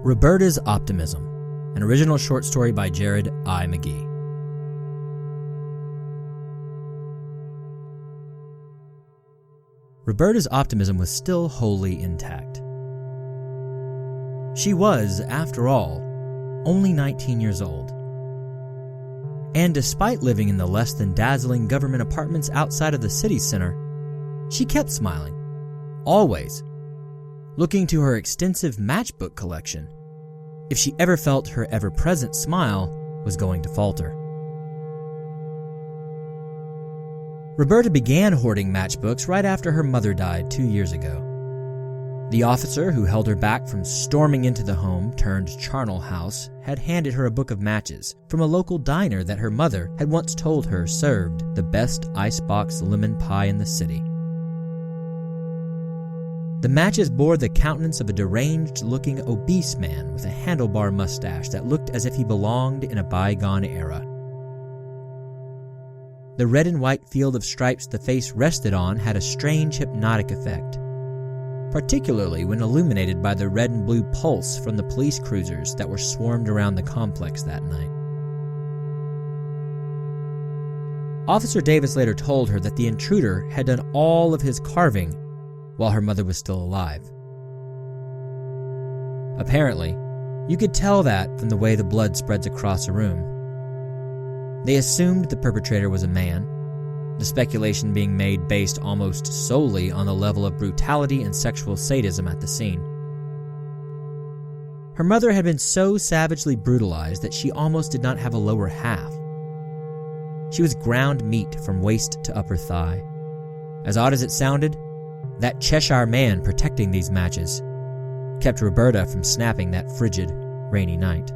Roberta's Optimism, an original short story by Jared I. McGee. Roberta's optimism was still wholly intact. She was, after all, only 19 years old. And despite living in the less than dazzling government apartments outside of the city center, she kept smiling, always, looking to her extensive matchbook collection if she ever felt her ever-present smile was going to falter. Roberta began hoarding matchbooks right after her mother died 2 years ago. The officer who held her back from storming into the home-turned-charnel house had handed her a book of matches from a local diner that her mother had once told her served the best icebox lemon pie in the city. The matches bore the countenance of a deranged-looking obese man with a handlebar mustache that looked as if he belonged in a bygone era. The red and white field of stripes the face rested on had a strange hypnotic effect, particularly when illuminated by the red and blue pulse from the police cruisers that were swarmed around the complex that night. Officer Davis later told her that the intruder had done all of his carving while her mother was still alive. Apparently, you could tell that from the way the blood spreads across a room. They assumed the perpetrator was a man, the speculation being made based almost solely on the level of brutality and sexual sadism at the scene. Her mother had been so savagely brutalized that she almost did not have a lower half. She was ground meat from waist to upper thigh. As odd as it sounded, that Cheshire man protecting these matches kept Roberta from snapping that frigid, rainy night.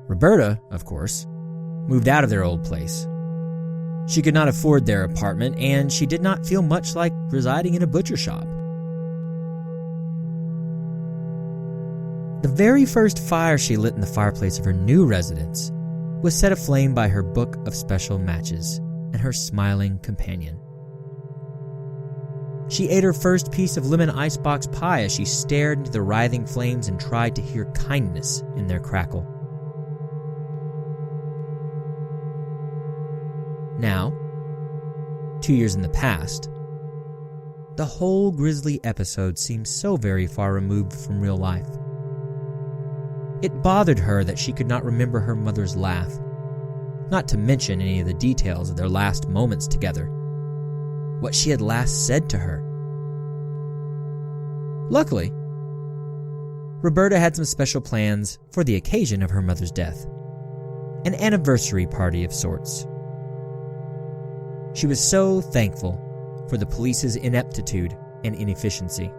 Roberta, of course, moved out of their old place. She could not afford their apartment, and she did not feel much like residing in a butcher shop. The very first fire she lit in the fireplace of her new residence was set aflame by her book of special matches and her smiling companion. She ate her first piece of lemon icebox pie as she stared into the writhing flames and tried to hear kindness in their crackle. Now, 2 years in the past, the whole grisly episode seemed so very far removed from real life. It bothered her that she could not remember her mother's laugh, not to mention any of the details of their last moments together, what she had last said to her. Luckily, Roberta had some special plans for the occasion of her mother's death, an anniversary party of sorts. She was so thankful for the police's ineptitude and inefficiency.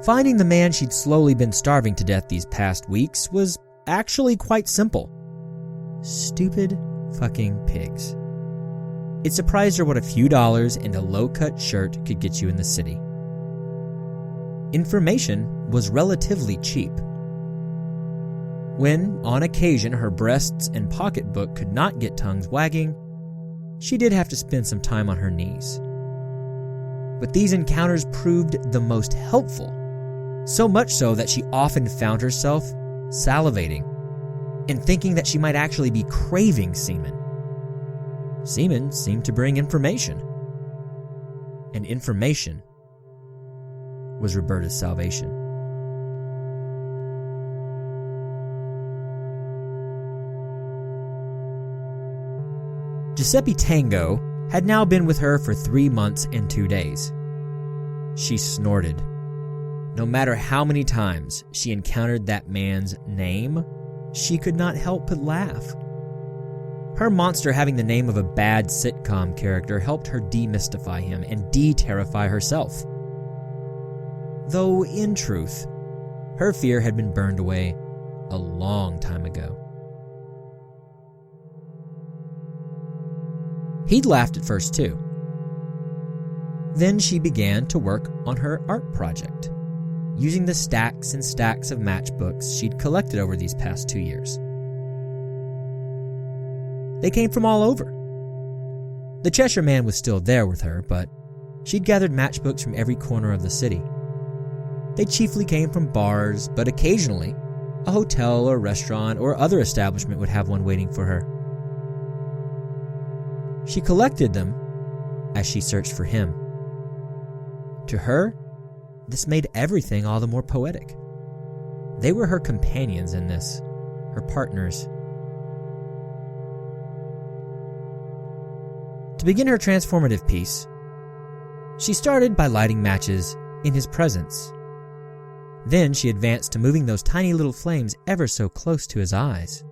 Finding the man she'd slowly been starving to death these past weeks was actually quite simple. Stupid fucking pigs. It surprised her what a few dollars and a low-cut shirt could get you in the city. Information was relatively cheap. When, on occasion, her breasts and pocketbook could not get tongues wagging, she did have to spend some time on her knees. But these encounters proved the most helpful, so much so that she often found herself salivating and thinking that she might actually be craving semen. Semen seemed to bring information, and information was Roberta's salvation. Giuseppe Tango had now been with her for 3 months and 2 days. She snorted. No matter how many times she encountered that man's name, she could not help but laugh. Her monster having the name of a bad sitcom character helped her demystify him and de-terrify herself. Though, in truth, her fear had been burned away a long time ago. He'd laughed at first, too. Then she began to work on her art project, using the stacks and stacks of matchbooks she'd collected over these past 2 years. They came from all over. The Cheshire Man was still there with her, but she'd gathered matchbooks from every corner of the city. They chiefly came from bars, but occasionally, a hotel or restaurant or other establishment would have one waiting for her. She collected them as she searched for him. To her, this made everything all the more poetic. They were her companions in this, her partners. To begin her transformative piece, she started by lighting matches in his presence. Then she advanced to moving those tiny little flames ever so close to his eyes.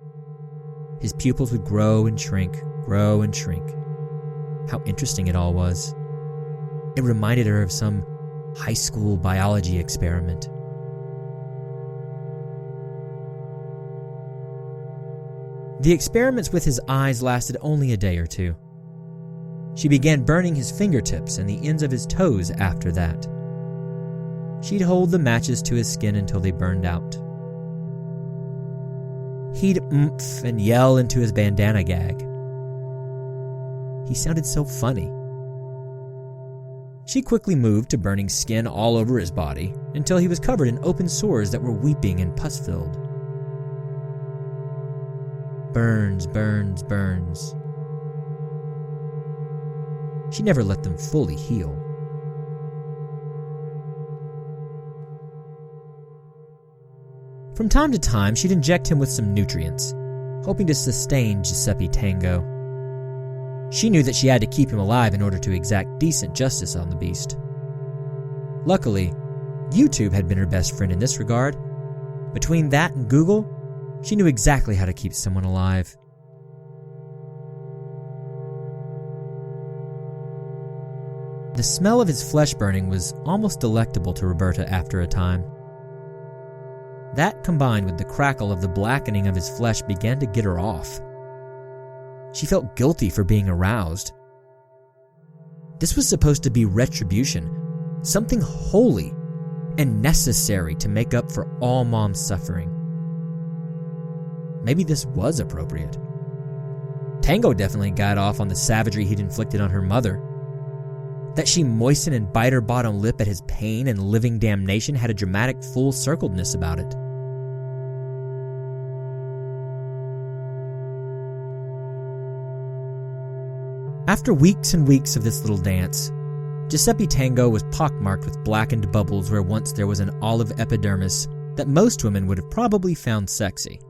His pupils would grow and shrink, grow and shrink. How interesting it all was. It reminded her of some high school biology experiment. The experiments with his eyes lasted only a day or two. She began burning his fingertips and the ends of his toes after that. She'd hold the matches to his skin until they burned out. He'd oomph and yell into his bandana gag. He sounded so funny. She quickly moved to burning skin all over his body until he was covered in open sores that were weeping and pus-filled. Burns, burns, burns. She never let them fully heal. From time to time, she'd inject him with some nutrients, hoping to sustain Giuseppe Tango. She knew that she had to keep him alive in order to exact decent justice on the beast. Luckily, YouTube had been her best friend in this regard. Between that and Google, she knew exactly how to keep someone alive. The smell of his flesh burning was almost delectable to Roberta after a time. That, combined with the crackle of the blackening of his flesh, began to get her off. She felt guilty for being aroused. This was supposed to be retribution, something holy and necessary to make up for all Mom's suffering. Maybe this was appropriate. Tango definitely got off on the savagery he'd inflicted on her mother. That she moisten and bite her bottom lip at his pain and living damnation had a dramatic full-circledness about it. After weeks and weeks of this little dance, Giuseppe Tango was pockmarked with blackened bubbles where once there was an olive epidermis that most women would have probably found sexy.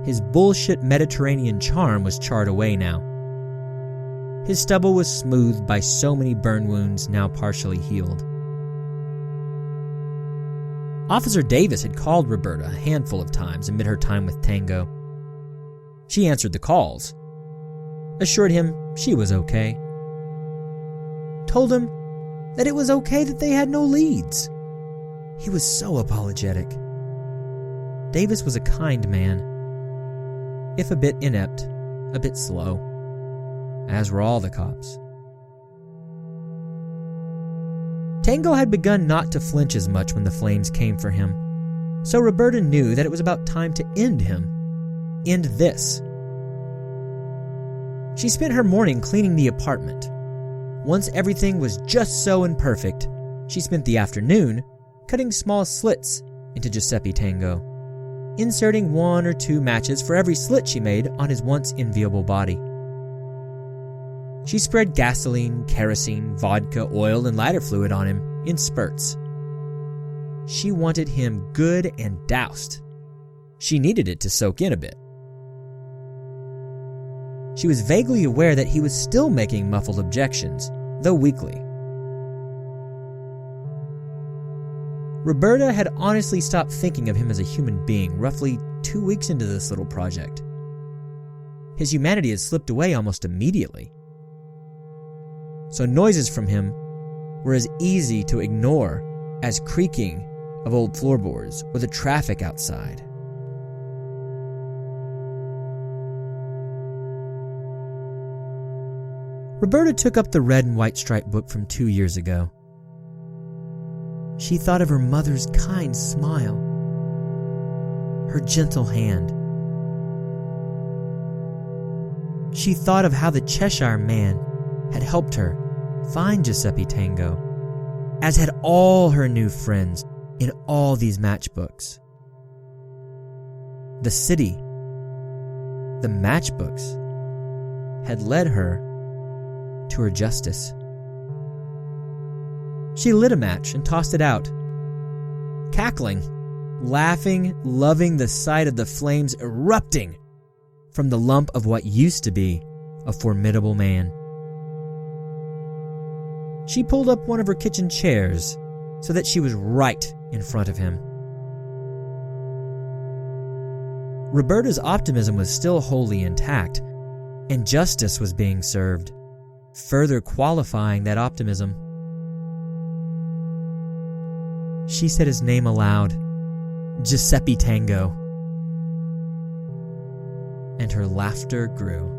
His bullshit Mediterranean charm was charred away now. His stubble was smoothed by so many burn wounds now partially healed. Officer Davis had called Roberta a handful of times amid her time with Tango. She answered the calls, assured him she was okay, told him that it was okay that they had no leads. He was so apologetic. Davis was a kind man, if a bit inept, a bit slow, as were all the cops. Tango had begun not to flinch as much when the flames came for him, so Roberta knew that it was about time to end him. End this. She spent her morning cleaning the apartment. Once everything was just so and perfect, she spent the afternoon cutting small slits into Giuseppe Tango, inserting 1 or 2 matches for every slit she made on his once enviable body. She spread gasoline, kerosene, vodka, oil, and lighter fluid on him in spurts. She wanted him good and doused. She needed it to soak in a bit. She was vaguely aware that he was still making muffled objections, though weakly. Roberta had honestly stopped thinking of him as a human being roughly 2 weeks into this little project. His humanity had slipped away almost immediately. So noises from him were as easy to ignore as creaking of old floorboards or the traffic outside. Roberta took up the red and white striped book from 2 years ago. She thought of her mother's kind smile, her gentle hand. She thought of how the Cheshire man had helped her find Giuseppe Tango, as had all her new friends in all these matchbooks. The city, the matchbooks, had led her to her justice. She lit a match and tossed it out, cackling, laughing, loving the sight of the flames erupting from the lump of what used to be a formidable man. She pulled up one of her kitchen chairs so that she was right in front of him. Roberta's optimism was still wholly intact, and justice was being served, further qualifying that optimism. She said his name aloud, Giuseppe Tango, and her laughter grew.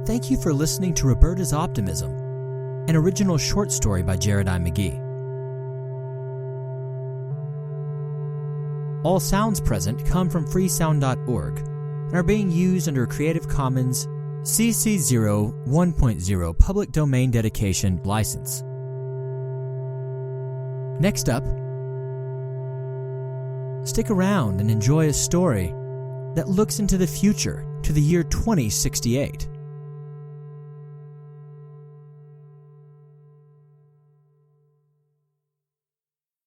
Thank you for listening to Roberta's Optimism, an original short story by Jared I. McGee. All sounds present come from freesound.org and are being used under a Creative Commons CC0 1.0 public domain dedication license. Next up, stick around and enjoy a story that looks into the future to the year 2068.